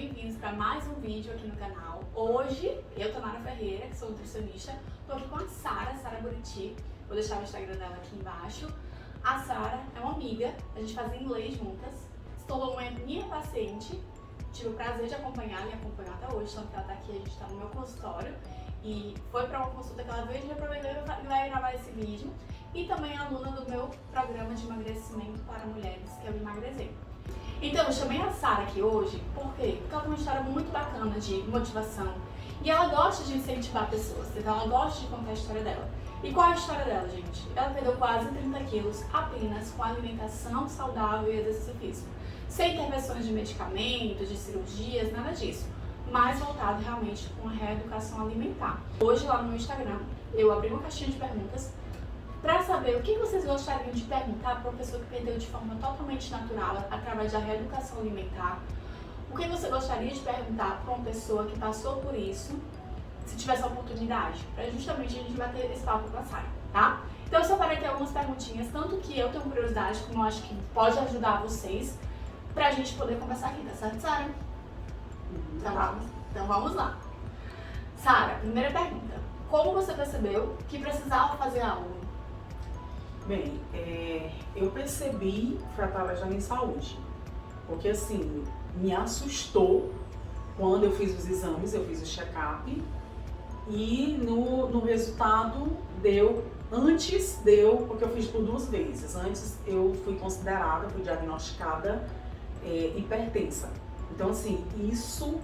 bem-vindos para mais um vídeo aqui no canal. Hoje, eu, Tamara Ferreira, que sou nutricionista, tô aqui com a Sara Buriti. Vou deixar o Instagram dela aqui embaixo. A Sara é uma amiga, a gente faz inglês juntas, se tornou uma minha paciente, tive o prazer de acompanhá-la e acompanhar até hoje, tanto que ela tá aqui, a gente tá no meu consultório. E foi para uma consulta que ela veio e aproveitou e vai gravar esse vídeo. E também é aluna do meu programa de emagrecimento para mulheres, que é o Emagrecer. Então, eu chamei a Sara aqui hoje, por quê? Porque ela tem uma história muito bacana de motivação e ela gosta de incentivar pessoas, então ela gosta de contar a história dela. E qual é a história dela, gente? Ela perdeu quase 30 quilos apenas com alimentação saudável e exercício físico. Sem intervenções de medicamentos, de cirurgias, nada disso. Mais voltado realmente com a reeducação alimentar. Hoje, lá no meu Instagram, eu abri uma caixinha de perguntas para saber o que vocês gostariam de perguntar para uma pessoa que perdeu de forma totalmente natural, através da reeducação alimentar. O que você gostaria de perguntar para uma pessoa que passou por isso, se tivesse a oportunidade, para justamente a gente bater esse papo com a Sara, tá? Então eu separei aqui algumas perguntinhas, tanto que eu tenho curiosidade, como eu acho que pode ajudar vocês, para a gente poder conversar aqui, tá certo, Sara? Então vamos lá. Sara, primeira pergunta. Como você percebeu que precisava fazer algo? Bem, eu percebi foi através da minha saúde, porque assim, me assustou quando eu fiz os exames, eu fiz o check-up e no resultado porque eu fiz por 2 vezes, antes eu fui diagnosticada hipertensa. Então assim, isso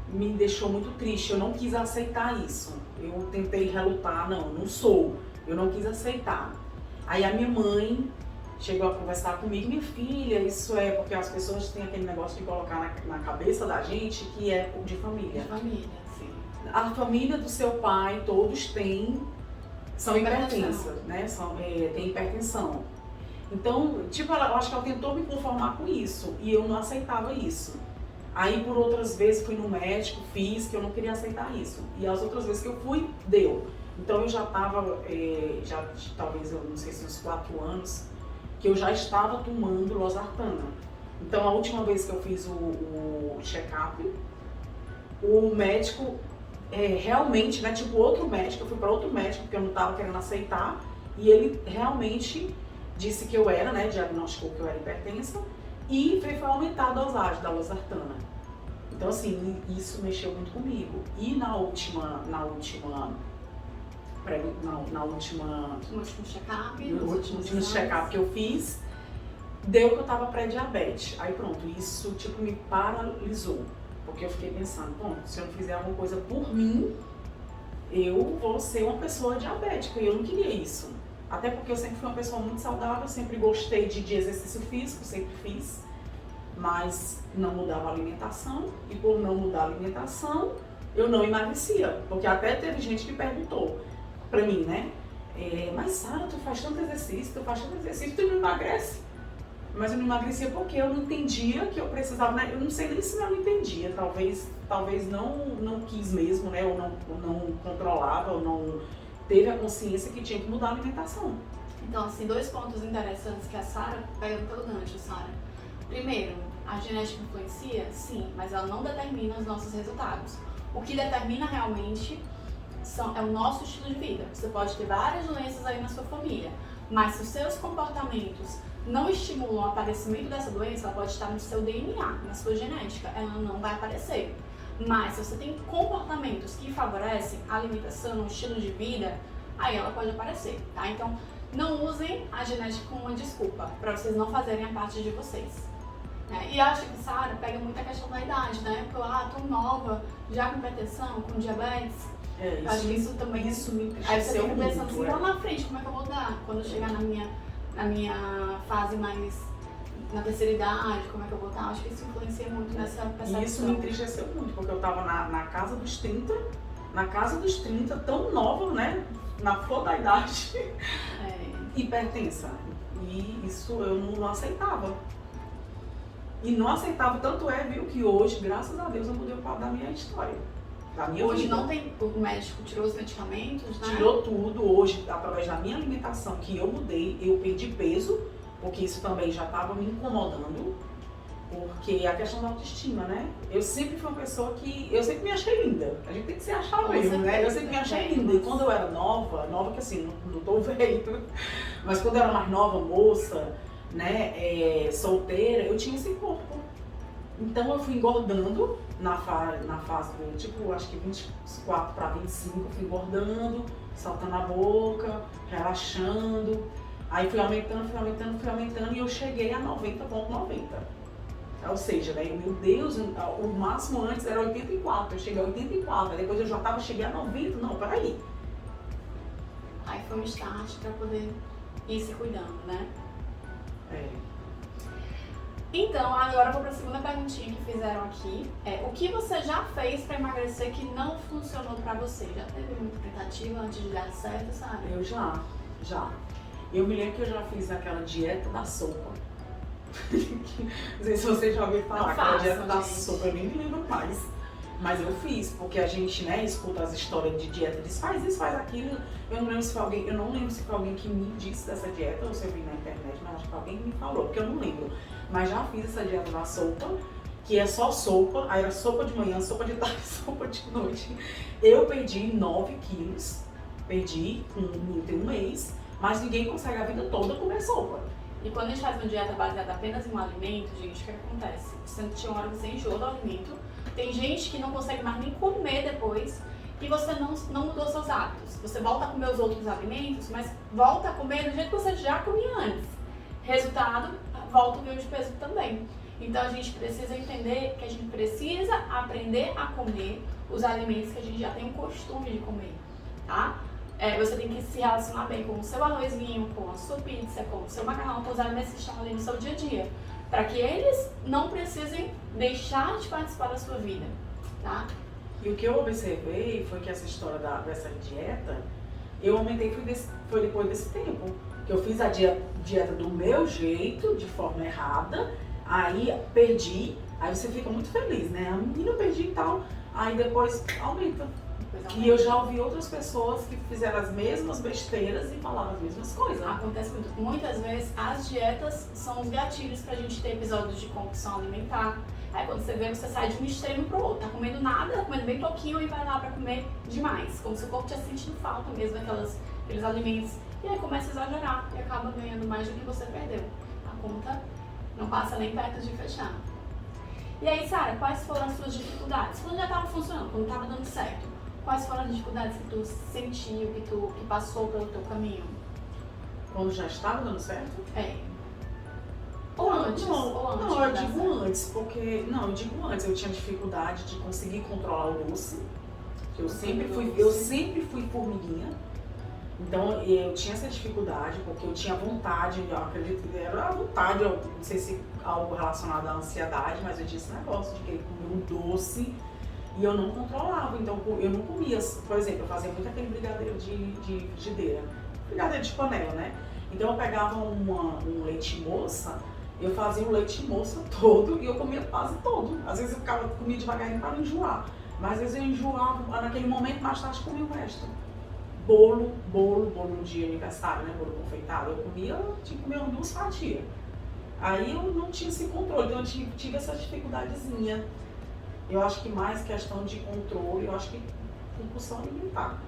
me deixou muito triste, eu não quis aceitar isso, eu tentei relutar, eu não quis aceitar. Aí a minha mãe chegou a conversar comigo, minha filha, isso é porque as pessoas têm aquele negócio de colocar na cabeça da gente que é de família. De família, sim. A família do seu pai, todos são hipertensas, né? Tem hipertensão. Então, eu acho que ela tentou me conformar com isso e eu não aceitava isso. Aí por outras vezes fui no médico, fiz, que eu não queria aceitar isso. E as outras vezes que eu fui, deu. Então eu já estava, talvez, eu não sei se uns 4 anos, que eu já estava tomando losartana. Então a última vez que eu fiz o check-up, o médico realmente, né, outro médico, eu fui para outro médico porque eu não estava querendo aceitar, e ele realmente disse que eu era, né, diagnosticou que eu era hipertensa, e foi aumentar a dosagem da losartana. Então assim, isso mexeu muito comigo. E no último check-up que eu fiz, deu que eu tava pré-diabetes. Aí pronto, isso me paralisou. Porque eu fiquei pensando, bom, se eu não fizer alguma coisa por mim, eu vou ser uma pessoa diabética. E eu não queria isso. Até porque eu sempre fui uma pessoa muito saudável, sempre gostei de exercício físico, sempre fiz. Mas não mudava a alimentação. E por não mudar a alimentação, eu não emagrecia. Porque até teve gente que perguntou pra mim, né? Mas Sara, tu faz tanto exercício, tu não emagrece. Mas eu não emagrecia porque eu não entendia que eu precisava, né? Eu não sei nem se eu não entendia, talvez não quis mesmo, né? Ou não controlava, ou não teve a consciência que tinha que mudar a alimentação. Então, assim, 2 pontos interessantes que a Sara pega pelo gancho, Sara. Primeiro, a genética influencia? Sim, mas ela não determina os nossos resultados. O que determina realmente é o nosso estilo de vida. Você pode ter várias doenças aí na sua família, mas se os seus comportamentos não estimulam o aparecimento dessa doença, ela pode estar no seu DNA, na sua genética, ela não vai aparecer. Mas se você tem comportamentos que favorecem a alimentação, o estilo de vida, aí ela pode aparecer, tá? Então, não usem a genética como uma desculpa para vocês não fazerem a parte de vocês. E acho que Sara pega muito a questão da idade, né? Porque tô nova, já com hipertensão, com diabetes. Acho que isso também me aí você fica pensando muito, assim, lá na frente, como é que eu vou dar? Quando eu chegar na minha fase mais na terceira idade, como é que eu vou estar? Acho que isso influencia muito nessa percepção. E isso me entristeceu muito, porque eu tava na casa dos 30, tão nova, né? Na flor da idade, hipertensa. E isso eu não aceitava. E não aceitava, tanto viu, que hoje, graças a Deus, eu mudei o quadro da minha história. Hoje vida. Não tem, o médico tirou os medicamentos, né? Tirou tudo. Hoje, através da minha alimentação, que eu mudei, eu perdi peso, porque isso também já estava me incomodando. Porque a questão da autoestima, né? Eu sempre fui uma pessoa que... Eu sempre me achei linda. A gente tem que se achar mesmo, né? Eu sempre me achei linda. E quando eu era nova que assim, não tô velha, mas quando eu era mais nova, moça, né, solteira, eu tinha esse corpo. Então eu fui engordando na fase do, tipo, acho que 24 para 25, eu fui engordando, saltando a boca, relaxando. Aí fui aumentando e eu cheguei a 90,90. Ou seja, né, meu Deus, o máximo antes era 84, eu cheguei a 84, aí depois eu já cheguei a 90, não, peraí. Aí foi um start pra poder ir se cuidando, né? Então, agora eu vou pra segunda perguntinha que fizeram aqui. O que você já fez pra emagrecer que não funcionou pra você? Já teve muita tentativa antes de dar certo, sabe? Eu já. Eu me lembro que eu já fiz aquela dieta da sopa. Não sei se você já ouviu falar, aquela dieta da sopa, eu nem me lembro mais. Mas eu fiz, porque a gente, né, escuta as histórias de dieta, diz faz isso, faz aquilo. Eu não lembro se foi alguém que me disse dessa dieta, ou se eu vi na internet, mas acho que alguém me falou, porque eu não lembro. Mas já fiz essa dieta da sopa, que é só sopa, aí era sopa de manhã, sopa de tarde, sopa de noite. Eu perdi 9 quilos, perdi em um mês, mas ninguém consegue a vida toda comer sopa. E quando a gente faz uma dieta baseada apenas em um alimento, gente, o que acontece? Tinha uma hora que você enjoa do alimento, tem gente que não consegue mais nem comer depois e você não mudou seus hábitos. Você volta a comer os outros alimentos, mas volta a comer do jeito que você já comia antes. Resultado, volta o ganho de peso também. Então a gente precisa entender que a gente precisa aprender a comer os alimentos que a gente já tem o costume de comer, tá? Você tem que se relacionar bem com o seu arrozinho, com a sua pizza, com o seu macarrão, com os alimentos que estão ali no seu dia a dia, para que eles não precisem deixar de participar da sua vida, tá? E o que eu observei foi que essa história dessa dieta, eu aumentei foi depois desse tempo, que eu fiz a dieta do meu jeito, de forma errada, aí perdi, aí você fica muito feliz, né? A menina eu perdi e tal, aí depois aumenta. E eu já ouvi outras pessoas que fizeram as mesmas besteiras e falaram as mesmas coisas. Acontece muito. Muitas vezes as dietas são os gatilhos pra gente ter episódios de compulsão alimentar. Aí quando você vê, você sai de um extremo pro outro. Tá comendo nada, tá comendo bem pouquinho e vai lá pra comer demais. Como se o corpo estivesse sentindo falta mesmo daqueles alimentos. E aí começa a exagerar e acaba ganhando mais do que você perdeu. A conta não passa nem perto de fechar. E aí, Sara, quais foram as suas dificuldades? Quando já tava funcionando, quando tava dando certo? Quais foram as dificuldades que tu sentiu, que passou pelo teu caminho? Quando já estava dando certo? Ou antes? Não, eu digo antes, porque... Não, eu digo antes. Eu tinha dificuldade de conseguir controlar o doce. Eu sempre fui formiguinha. Então, eu tinha essa dificuldade, porque eu tinha vontade, eu acredito que era a vontade, eu não sei se algo relacionado à ansiedade, mas eu tinha esse negócio de querer comer um doce. E eu não controlava, então eu não comia, por exemplo, eu fazia muito aquele brigadeiro de frigideira, brigadeiro de panela, né? Então eu pegava um leite moça, eu fazia o leite moça todo e eu comia quase todo. Às vezes eu comia devagarinho para não enjoar, mas às vezes eu enjoava, naquele momento mais tarde comia o resto. Bolo no dia de aniversário, né? Bolo confeitado, eu tinha que comer 2 fatias. Aí eu não tinha esse controle, então eu tive essa dificuldadezinha. Eu acho que mais questão de controle, eu acho que compulsão alimentar.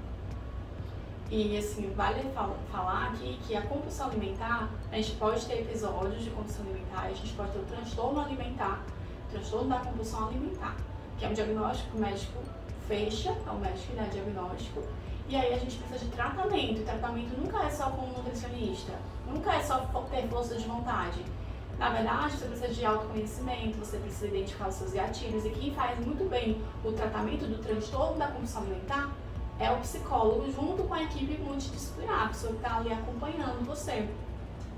E assim, vale falar aqui que a compulsão alimentar, a gente pode ter episódios de compulsão alimentar, a gente pode ter o transtorno alimentar, o transtorno da compulsão alimentar, que é um diagnóstico que o médico fecha, é o médico que dá diagnóstico, e aí a gente precisa de tratamento, e tratamento nunca é só com um nutricionista, nunca é só ter força de vontade. Na verdade, você precisa de autoconhecimento, você precisa identificar os seus gatilhos, e quem faz muito bem o tratamento do transtorno da compulsão alimentar é o psicólogo junto com a equipe multidisciplinar, a pessoa que está ali acompanhando você.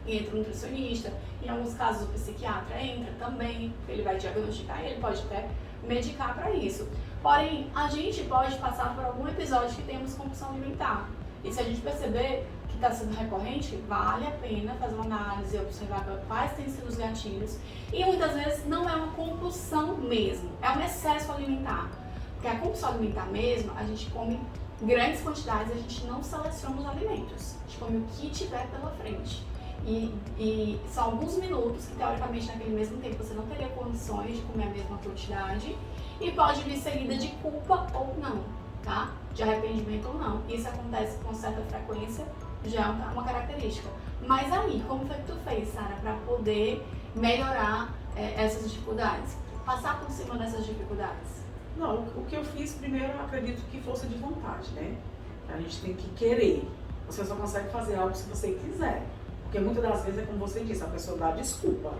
E entra o nutricionista, em alguns casos o psiquiatra entra também, ele vai diagnosticar e ele pode até medicar para isso. Porém, a gente pode passar por algum episódio que temos compulsão alimentar. E se a gente perceber que está sendo recorrente, vale a pena fazer uma análise, observar quais têm sido os gatilhos. E muitas vezes não é uma compulsão mesmo, é um excesso alimentar. Porque a compulsão alimentar mesmo, a gente come grandes quantidades, a gente não seleciona os alimentos. A gente come o que tiver pela frente. E são alguns minutos que, teoricamente, naquele mesmo tempo você não teria condições de comer a mesma quantidade. E pode vir seguida de culpa ou não, tá? De arrependimento ou não. Isso acontece com certa frequência, já é uma característica. Mas aí, como foi que tu fez, Sara, para poder melhorar essas dificuldades? Passar por cima dessas dificuldades? Não, o que eu fiz primeiro, eu acredito que força de vontade, né? A gente tem que querer. Você só consegue fazer algo se você quiser. Porque muitas das vezes é como você disse, a pessoa dá desculpa.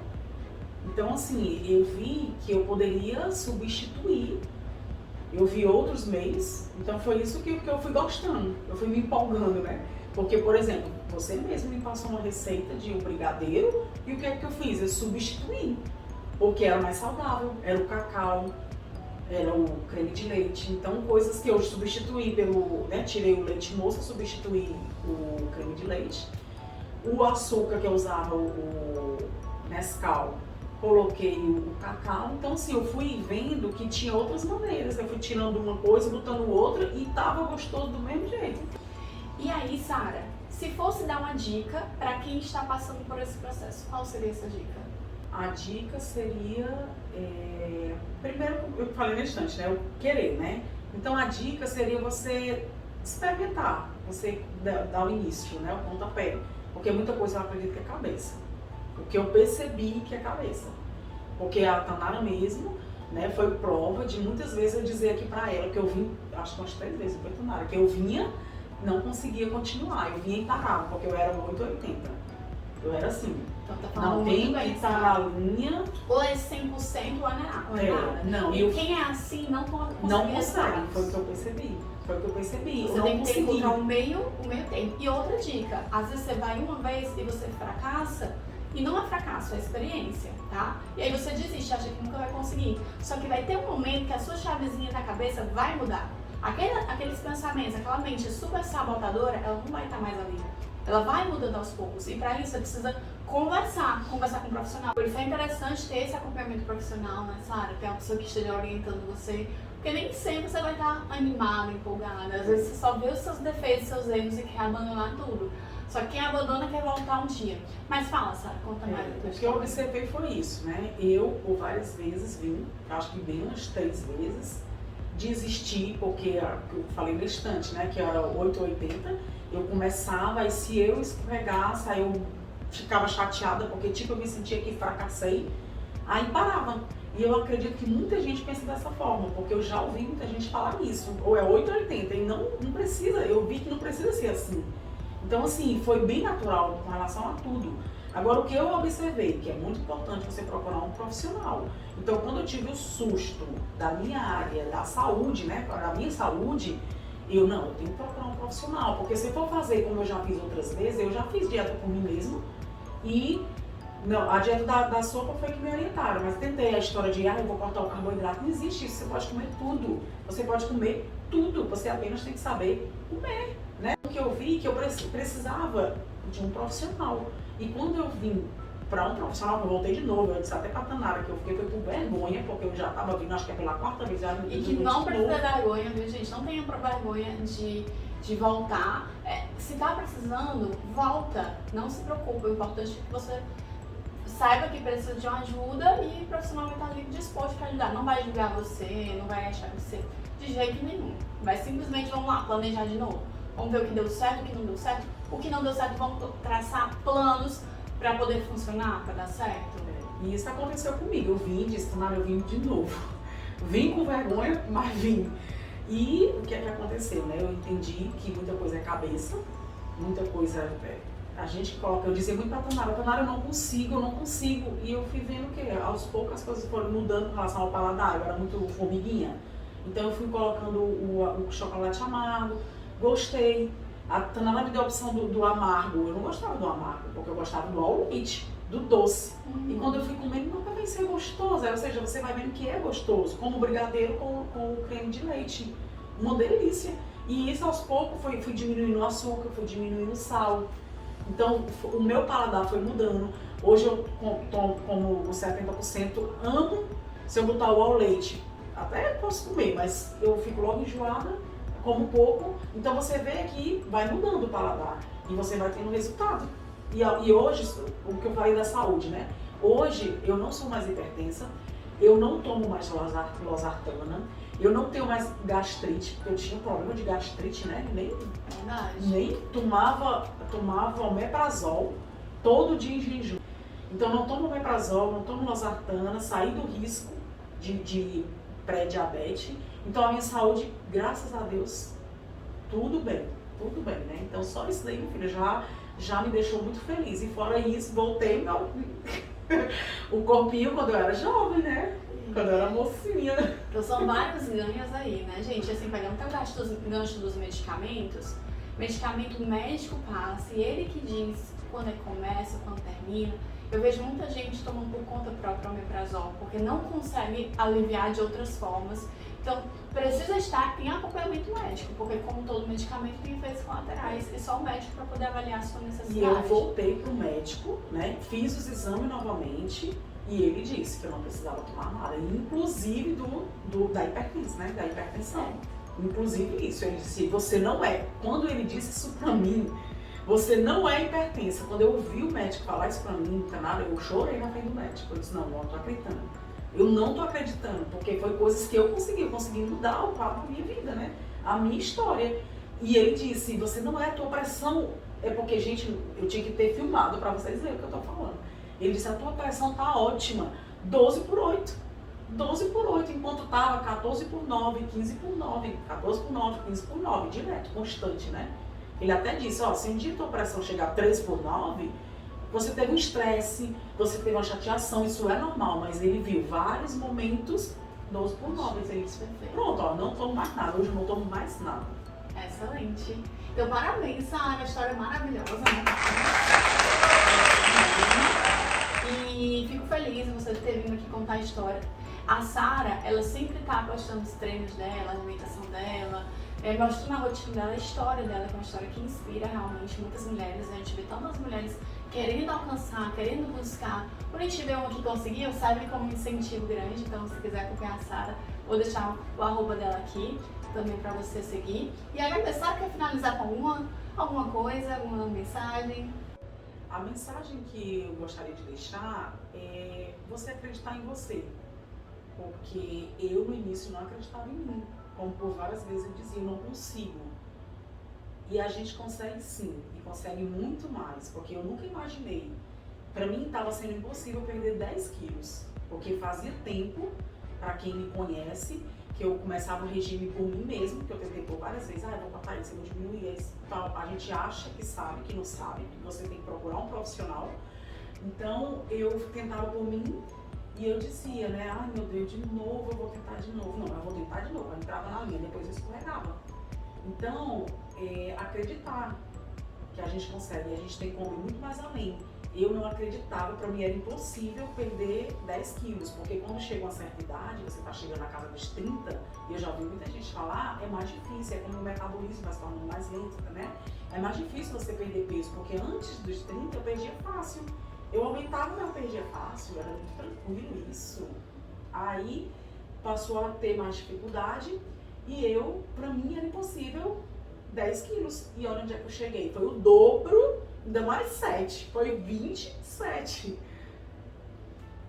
Então, assim, eu vi que eu poderia substituir. Eu vi outros meios, então foi isso que eu fui gostando. Eu fui me empolgando, né? Porque, por exemplo, você mesmo me passou uma receita de um brigadeiro e o que é que eu fiz? Eu substituí. Porque era mais saudável, era o cacau, era o creme de leite. Então, coisas que eu substituí pelo, né, tirei o leite moça, substituí o creme de leite. O açúcar que eu usava, o Nescau, coloquei o cacau. Então, assim, eu fui vendo que tinha outras maneiras. Eu fui tirando uma coisa, botando outra e tava gostoso do mesmo jeito. E aí, Sara, se fosse dar uma dica para quem está passando por esse processo, qual seria essa dica? A dica seria, primeiro, eu falei na instante, né? O querer, né? Então, a dica seria você experimentar, você dar o início, né? O pontapé. Porque muita coisa eu acredito que é cabeça. O que eu percebi que é cabeça. Porque a Tanara mesmo, né, foi prova de muitas vezes eu dizer aqui pra ela que eu vim, acho que umas 3 vezes foi Tanara, que eu vinha, não conseguia continuar, eu vinha e parava, porque eu era 880. Eu era assim. Então tá falando não tem que estar na linha. Ou é 100% ou é nada. Não, e quem é assim não consegue. Não consegue, foi o que eu percebi. Foi o que eu percebi. Você eu tem não que consegui. encontrar o meio tempo. E outra dica, às vezes você vai uma vez e você fracassa, e não é fracasso, é experiência, tá? E aí você desiste, acha que nunca vai conseguir. Só que vai ter um momento que a sua chavezinha da cabeça vai mudar. Aqueles pensamentos, aquela mente super sabotadora, ela não vai estar mais ali. Ela vai mudando aos poucos. E para isso você precisa conversar com um profissional. Por isso é interessante ter esse acompanhamento profissional, né, Sara? Ter uma pessoa que esteja orientando você. Porque nem sempre você vai estar animado, empolgado. Às vezes você só vê os seus defeitos, seus erros e quer abandonar tudo. Só que quem abandona quer voltar um dia. Mas fala, Sara, conta mais. O que eu observei foi isso, né? Eu, por várias vezes, vim, acho que bem umas 3 vezes, desistir, porque eu falei na estante, né? Que era 880. Eu começava, e se eu escorregasse, aí eu ficava chateada, porque tipo, eu me sentia que fracassei, aí parava. E eu acredito que muita gente pensa dessa forma, porque eu já ouvi muita gente falar isso, ou é 880, e não precisa, eu vi que não precisa ser assim. Então assim, foi bem natural com relação a tudo. Agora o que eu observei, que é muito importante você procurar um profissional. Então quando eu tive o susto da minha área, da saúde, né, da minha saúde, eu tenho que procurar um profissional, porque se eu for fazer como eu já fiz outras vezes, eu já fiz dieta por mim mesmo e a dieta da sopa foi que me orientaram, mas tentei a história de eu vou cortar o carboidrato, não existe isso, você pode comer tudo, você apenas tem que saber comer, né? O que eu vi que eu precisava de um profissional, e quando eu vim para um profissional, eu voltei de novo, eu disse até pra Tanara que eu fiquei por vergonha, porque eu já estava vindo, acho que é pela 4ª vez. E que não precisa ter vergonha, viu, gente? Não tenha vergonha de voltar. Se tá precisando, volta. Não se preocupe. O importante é que você saiba que precisa de uma ajuda e o profissional vai estar ali disposto para ajudar. Não vai julgar você, não vai achar que você de jeito nenhum. Vai simplesmente, vamos lá, planejar de novo. Vamos ver o que deu certo, o que não deu certo. O que não deu certo, vamos traçar planos para poder funcionar, para dar certo. E isso aconteceu comigo. Eu vim, disse, Tanara, eu vim de novo. Vim com vergonha, mas vim. E o que é que aconteceu, né? Eu entendi que muita coisa é cabeça, muita coisa a gente coloca. Eu dizia muito pra Tanara, eu não consigo. E eu fui vendo que aos poucos as coisas foram mudando com relação ao paladar. Eu era muito formiguinha. Então eu fui colocando o chocolate amargo, gostei. A Tanara me deu a opção do amargo. Eu não gostava do amargo, porque eu gostava do all leite, do doce. E quando eu fui comendo, não vai ser gostoso. Ou seja, você vai vendo que é gostoso, como o brigadeiro com o creme de leite. Uma delícia. E isso aos poucos fui diminuindo o açúcar, fui diminuindo o sal. Então o meu paladar foi mudando. Hoje eu como 70%, amo se eu botar o all leite. Até posso comer, mas eu fico logo enjoada, como pouco. Então você vê que vai mudando o paladar e você vai tendo resultado. E hoje, o que eu falei da saúde, né? Hoje eu não sou mais hipertensa, eu não tomo mais losartana, eu não tenho mais gastrite, porque eu tinha problema de gastrite, né? Nem tomava omeprazol todo dia em jejum. Então não tomo omeprazol, não tomo losartana, saí do risco de pré-diabetes. Então a minha saúde, graças a Deus, tudo bem, né? Então só isso daí, meu filho, já me deixou muito feliz. E fora isso, voltei o corpinho quando eu era jovem, né? Quando eu era mocinha. Então são vários ganhos aí, né, gente? Assim, pegando até o gancho dos medicamentos, medicamento médico passa, e ele que diz quando é começa, quando termina. Eu vejo muita gente tomando por conta própria o omeprazol, porque não consegue aliviar de outras formas. Então, precisa estar em acompanhamento médico, porque como todo medicamento tem efeitos colaterais, e só o médico para poder avaliar a sua necessidade. E eu voltei pro médico, né? Fiz os exames novamente, e ele disse que eu não precisava tomar nada, inclusive da hipertensão, né? Da hipertensão. Inclusive isso, ele disse, você não é. Quando ele disse isso pra mim, você não é hipertensa. Quando eu ouvi o médico falar isso pra mim, eu chorei na frente do médico. Eu disse, não tô acreditando. Eu não tô acreditando, porque foi coisas que eu consegui mudar o quadro da minha vida, né? A minha história. E ele disse, você não é, a tua pressão... É porque, gente, eu tinha que ter filmado pra vocês verem o que eu tô falando. Ele disse, a tua pressão tá ótima, 12/8. 12/8, enquanto tava 14/9, 15/9, 14/9, 15/9, direto, constante, né? Ele até disse, ó, se um dia tua pressão chegar a 3/9, você teve um estresse, você teve uma chateação, isso é normal, mas ele viu vários momentos 12/9. Ele disse, pronto, ó, não tomo mais nada, hoje eu não tomo mais nada. Excelente. Então, parabéns, Sara, a história é maravilhosa, né? E fico feliz em você ter vindo aqui contar a história. A Sara, ela sempre tá postando os treinos dela, a alimentação dela, mostrando a rotina dela, a história dela, que é uma história que inspira realmente muitas mulheres. A gente vê tantas mulheres querendo alcançar, querendo buscar. Quando a gente vê uma que conseguiu, serve como um incentivo grande. Então, se quiser acompanhar a Sara, vou deixar o arroba dela aqui também para você seguir. E agradecer, Sara, quer finalizar com alguma coisa, alguma mensagem? A mensagem que eu gostaria de deixar é você acreditar em você. Porque eu no início não acreditava em mim. Como por várias vezes eu dizia, eu não consigo. E a gente consegue sim, e consegue muito mais, porque eu nunca imaginei. Para mim estava sendo impossível perder 10 quilos, porque fazia tempo, para quem me conhece, que eu começava o regime por mim mesmo, que eu tentei por várias vezes, vou cortar isso, eu vou diminuir isso, tal. A gente acha que sabe, que não sabe, que você tem que procurar um profissional. Então eu tentava por mim. E eu dizia, né, ai meu Deus, de novo eu vou tentar de novo. Não, eu vou tentar de novo. Eu entrava na linha, depois eu escorregava. Então, acreditar que a gente consegue, e a gente tem como ir muito mais além. Eu não acreditava, para mim era impossível perder 10 quilos, porque quando chega uma certa idade, você está chegando na casa dos 30, e eu já vi muita gente falar, é mais difícil, é como o metabolismo vai se tornando mais lento, né? É mais difícil você perder peso, porque antes dos 30 eu perdia fácil. Eu aumentava, mas eu perdia fácil, era muito tranquilo isso. Aí passou a ter mais dificuldade e pra mim era impossível 10 quilos. E olha onde é que eu cheguei. Foi o dobro, ainda mais 7. Foi 27.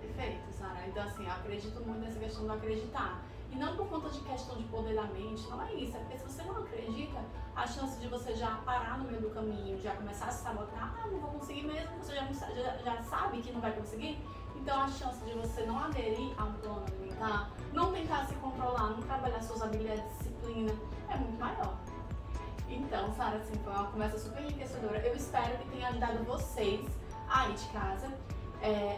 Perfeito, Sara. Então assim, eu acredito muito nessa questão do acreditar. E não por conta de questão de poder da mente, não é isso. É porque se você não acredita, a chance de você já parar no meio do caminho, já começar a se sabotar, não vou conseguir mesmo, você já sabe que não vai conseguir. Então a chance de você não aderir a um plano alimentar, não tentar se controlar, não trabalhar suas habilidades de disciplina, é muito maior. Então, Sara, assim, foi uma conversa super enriquecedora. Eu espero que tenha ajudado vocês aí de casa.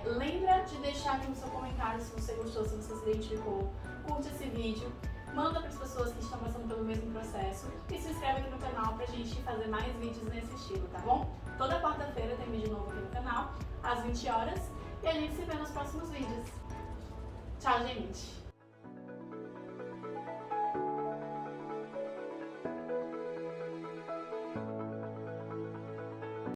Lembra de deixar aqui no seu comentário se você gostou, se você se identificou. Curte esse vídeo, manda para as pessoas que estão passando pelo mesmo processo e se inscreve aqui no canal pra gente fazer mais vídeos nesse estilo, tá bom? Toda quarta-feira tem vídeo novo aqui no canal, às 20 horas, e a gente se vê nos próximos vídeos. Tchau, gente!